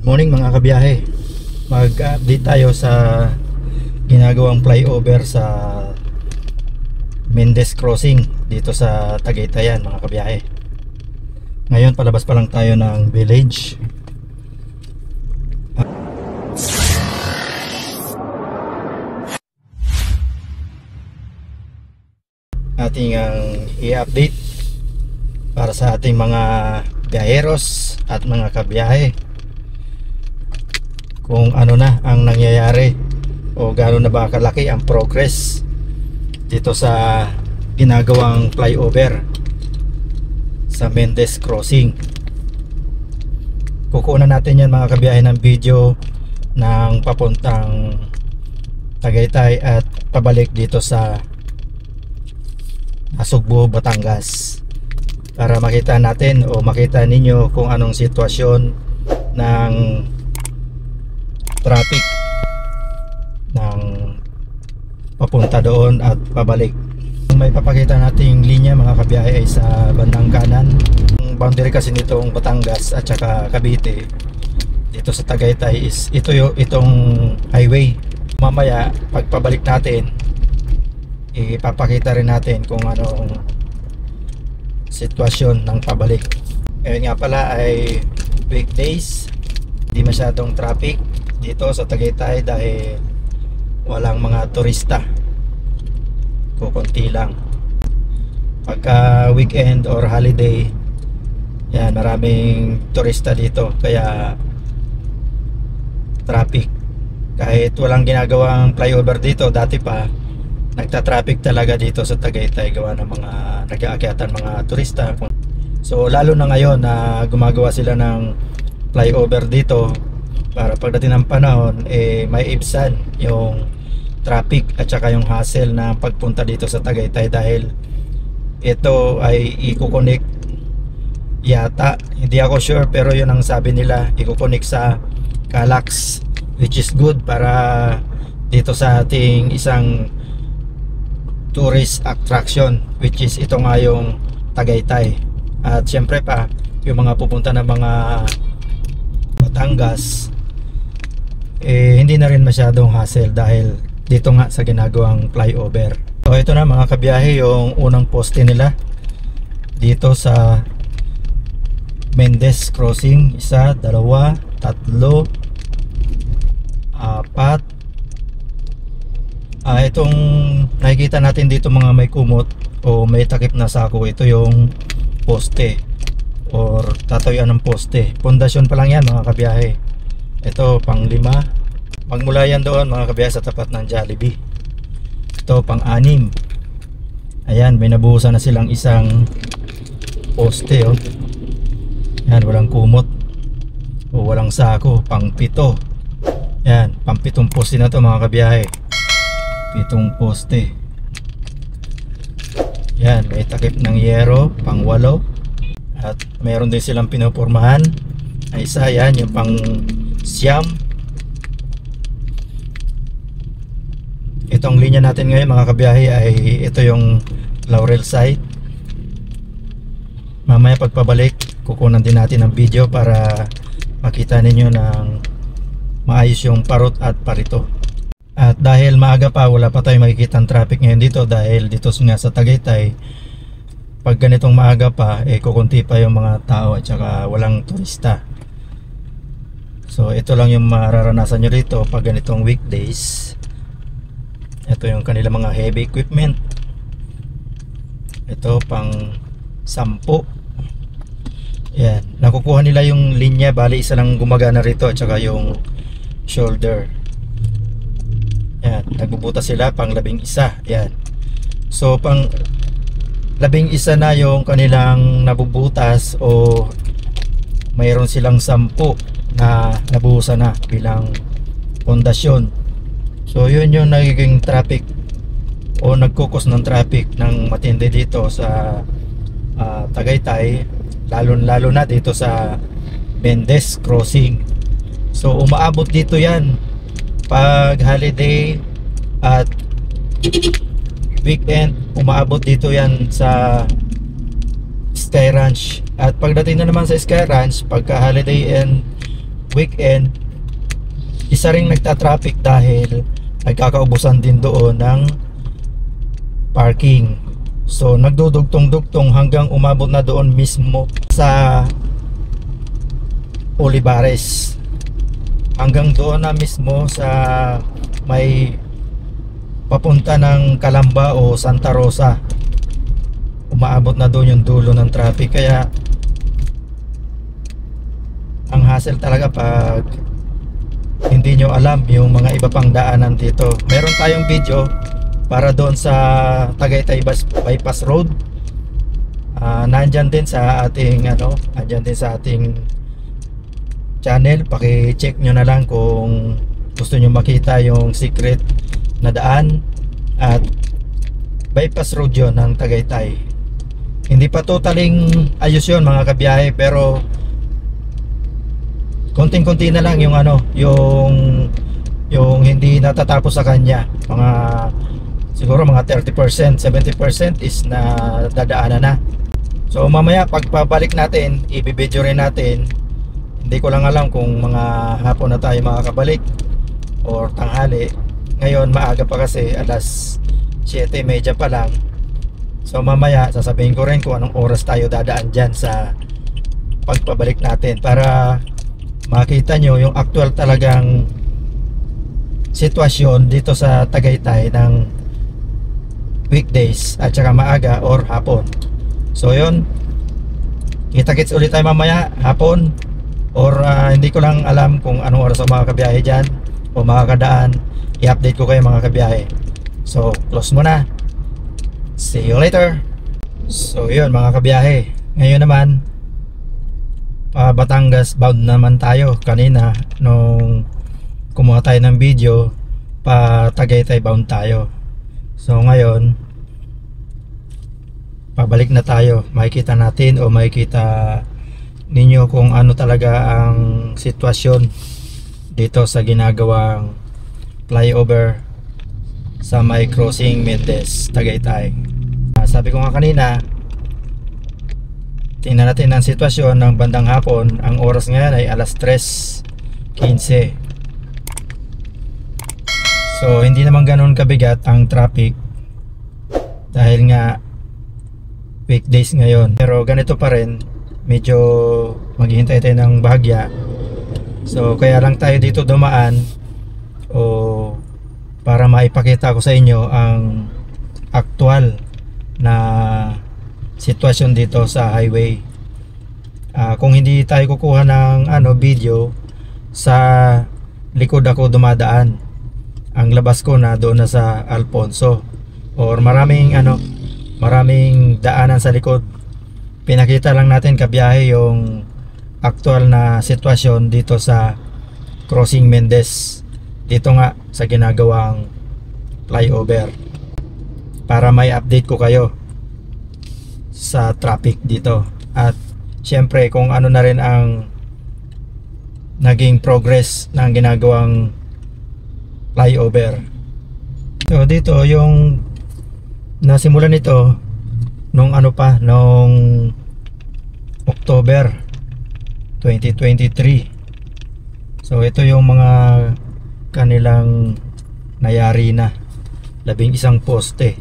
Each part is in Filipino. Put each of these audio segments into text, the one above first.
Good morning mga kabiyahe. Mag-update tayo sa ginagawang flyover sa Mendez Crossing dito sa Tagaytayan mga kabiyahe. Ngayon palabas pa lang tayo ng village. Ating i-update para sa ating mga biyaheros at mga kabiyahe kung ano na ang nangyayari o gaano na ba kalaki ang progress dito sa ginagawang flyover sa Mendez Crossing. Kukunan natin yan mga kabiyahe ng video ng papuntang Tagaytay at pabalik dito sa Nasugbu, Batangas, para makita natin o makita ninyo kung anong sitwasyon ng traffic ng papunta doon at pabalik. May papakita nating linya mga kabiyahe ay sa bandang kanan. Ang boundary kasi nitong Batangas at saka Cavite dito sa Tagaytay is itong highway. Mamaya pagpabalik natin ipapakita rin natin kung anong sitwasyon ng pabalik. Ngayon nga pala ay weekdays, hindi masyadong traffic dito sa Tagaytay dahil walang mga turista, kukunti lang. Pagka weekend or holiday, yan, maraming turista dito kaya traffic. Kahit walang ginagawang flyover dito, dati pa nagta-traffic talaga dito sa Tagaytay gawa ng mga nag-aakyatan mga turista. So lalo na ngayon na gumagawa sila ng flyover dito para pagdating ng panahon may ibsan yung traffic at saka yung hassle na pagpunta dito sa Tagaytay dahil ito ay i-connect yata, hindi ako sure, pero yun ang sabi nila, i-connect sa Calax, which is good para dito sa ating isang tourist attraction, which is ito nga yung Tagaytay. At syempre pa yung mga pupunta ng mga Batangas hindi na rin masyadong hassle dahil dito nga sa ginagawang flyover. So ito na mga kabiyahe yung unang poste nila dito sa Mendez Crossing. 1, 2, 3, 4. Itong nakikita natin dito mga may kumot o may takip na sako, ito yung poste or tatayuan ng poste. Pundasyon pa lang yan mga kabiyahe. Ito pang 5. Magmula yan doon mga kabiyahe sa tapat ng Jollibee. Ito pang 6. Ayan, may nabuhusan na silang isang poste oh. Yan, walang kumot o walang sako. Pang 7. Yan, pang 7 poste na to mga kabiyahe. 7 poste. Yan, may takip ng yero pang 8. At mayroon din silang pinupormahan ay isa, yan yung pang 9. Itong linya natin ngayon mga kabiyahe ay ito yung Laurel site. Mamaya pagpabalik kukunan din natin ng video para makita ninyo ng maayos yung parot at parito. At dahil maaga pa, wala pa tayong makikita ng traffic ngayon dito dahil dito nga sa Tagaytay pag ganitong maaga pa kukunti pa yung mga tao at saka walang turista. So ito lang yung mararanasan nyo dito pag ganitong weekdays. Ito yung kanila mga heavy equipment. Ito pang 10. Yan, nakukuha nila yung linya, bali isa lang gumagana rito at saka yung shoulder. Yan, nagbubutas sila pang 11. Yan. So pang 11 na yung kanilang nabubutas o mayroon silang 10 na nabuhusan na bilang pundasyon. So yun yung nagiging traffic o nagkukos ng traffic ng matindi dito sa Tagaytay, lalo na dito sa Mendez Crossing. So umaabot dito yan pag holiday at weekend, umaabot dito yan sa Sky Ranch. At pagdating na naman sa Sky Ranch, pagka holiday and weekend, isa ring nagta-traffic dahil nagkakaubusan din doon ng parking. So nagdudugtong-dugtong hanggang umabot na doon mismo sa Olivares, hanggang doon na mismo sa may papunta ng Calamba o Santa Rosa. Umaabot na doon yung dulo ng traffic. Kaya ang hassle talaga pag hindi nyo alam yung mga iba pang daanan dito. Meron tayong video para doon sa Tagaytay Bypass Road. Nandyan din sa ating nandyan din sa ating channel. Paki-check nyo na lang kung gusto nyo makita yung secret na daan at bypass road yun ng Tagaytay. Hindi pa totaling ayos yun mga kabiyahe, pero konting-konti na lang yung yung hindi natatapos sa kanya. Siguro mga 30%, 70% is na dadaanan na. So mamaya pagpabalik natin, i-video rin natin. Hindi ko lang alam kung mga hapon na tayo makakabalik or tanghali. Ngayon maaga pa kasi, alas 7:30 pa lang. So mamaya sasabihin ko rin kung anong oras tayo dadaan dyan sa pagpabalik natin, para makita nyo yung actual talagang sitwasyon dito sa Tagaytay ng weekdays at saka maaga or hapon. So yun, kita-kits ulit tayo mamaya hapon, or hindi ko lang alam kung anong oras ang mga kabiyahe dyan o makakadaan. I-update ko kayo mga kabiyahe. So close muna, see you later. So yun mga kabiyahe, ngayon naman Batangas bound naman tayo. Kanina nung kumuha tayo ng video, pa Tagaytay bound tayo. So ngayon pabalik na tayo. Makikita natin o makikita ninyo kung ano talaga ang sitwasyon dito sa ginagawang flyover sa may crossing Mendez, Tagaytay. Sabi ko nga kanina, tingnan natin ang sitwasyon ng bandang hapon. Ang oras ngayon ay alas 3:15. So hindi naman ganoon kabigat ang traffic dahil nga weekdays ngayon. Pero ganito pa rin, medyo maghihintay tayo ng bahagya. So kaya lang tayo dito dumaan, o para maipakita ko sa inyo ang actual na sitwasyon dito sa highway. Kung hindi tayo kukuha ng video, sa likod ako dumadaan. Ang labas ko na doon na sa Alfonso, or maraming daanan sa likod. Pinakita lang natin kabiyahe yung actual na sitwasyon dito sa crossing Mendez, dito nga sa ginagawang flyover, para may update ko kayo sa traffic dito. At syempre kung ano na rin ang naging progress ng ginagawang flyover. So dito yung nasimulan nito nung nung October 2023. So ito yung mga kanilang nayari na 11 poste.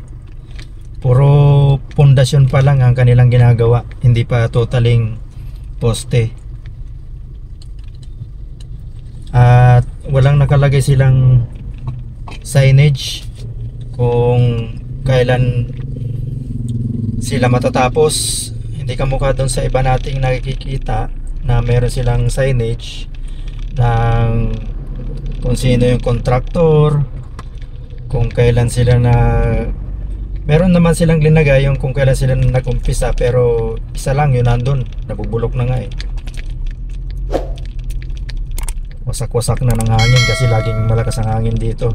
Puro pundasyon pa lang ang kanilang ginagawa, hindi pa totaling poste. At walang nakalagay silang signage kung kailan sila matatapos. Hindi kamukha doon sa iba nating nakikita na meron silang signage ng kung sino yung contractor, kung kailan sila meron naman silang linagay yung kung kailan sila nag-umpisa, pero isa lang yun nandun, nabubulok na nga eh. Wasak-wasak na ng hangin kasi laging malakas ang hangin dito.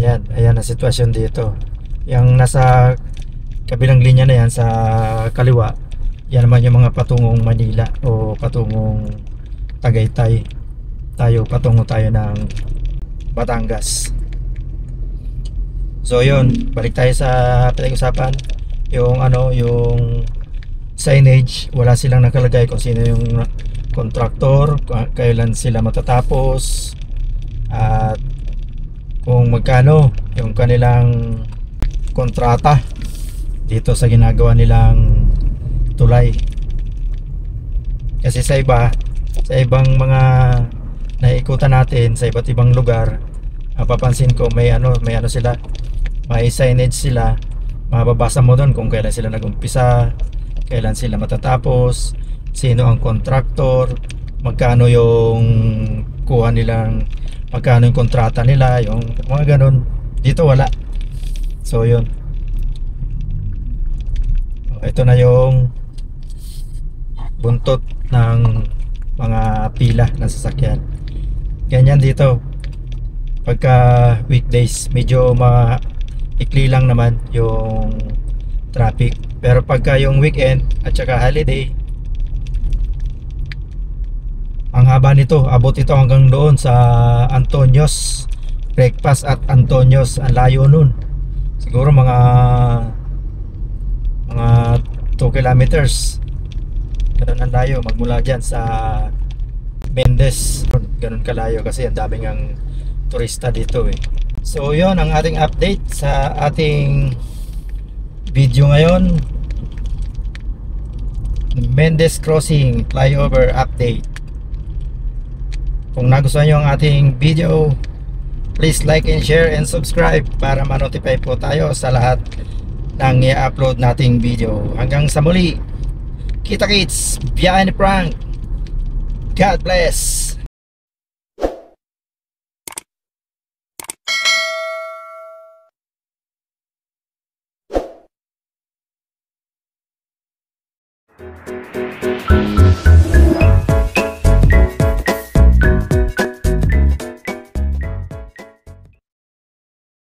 Ayan ang sitwasyon dito. Yung nasa kabilang linya na yan sa kaliwa, yan naman yung mga patungong Manila o patungong Tagaytay. Patungo tayo ng Batangas. So yun, balik tayo sa pinag-usapan. Yung yung signage, wala silang nakalagay kung sino yung kontraktor, kailan sila matatapos, at kung magkano yung kanilang kontrata dito sa ginagawa nilang tulay. Kasi sa ibang mga naikutan natin sa iba't ibang lugar, mapapansin ko may ano sila, may signage sila, mababasa mo doon kung kailan sila nagumpisa, kailan sila matatapos, sino ang kontraktor, magkano yung kuha nilang, magkano yung kontrata nila, yung mga ganun. Dito wala. So yun, ito na yung buntot ng mga pila ng sasakyan. Ganyan dito pagka weekdays, medyo maikli lang naman yung traffic. Pero pagka yung weekend at saka holiday, ang haba nito, abot ito hanggang doon sa Antonios, Breakfast at Antonios. Ang layo nun, siguro mga 2 kilometers. Ganun ang layo magmula dyan sa Mendez. Ganun kalayo kasi ang daming ang turista dito eh. So yun ang ating update sa ating video ngayon. Mendez Crossing flyover update. Kung nagustuhan nyo ang ating video, please like and share and subscribe para ma-notify po tayo sa lahat ng i-upload nating video. Hanggang sa muli, kita kits, biyahe ni Frank. God bless.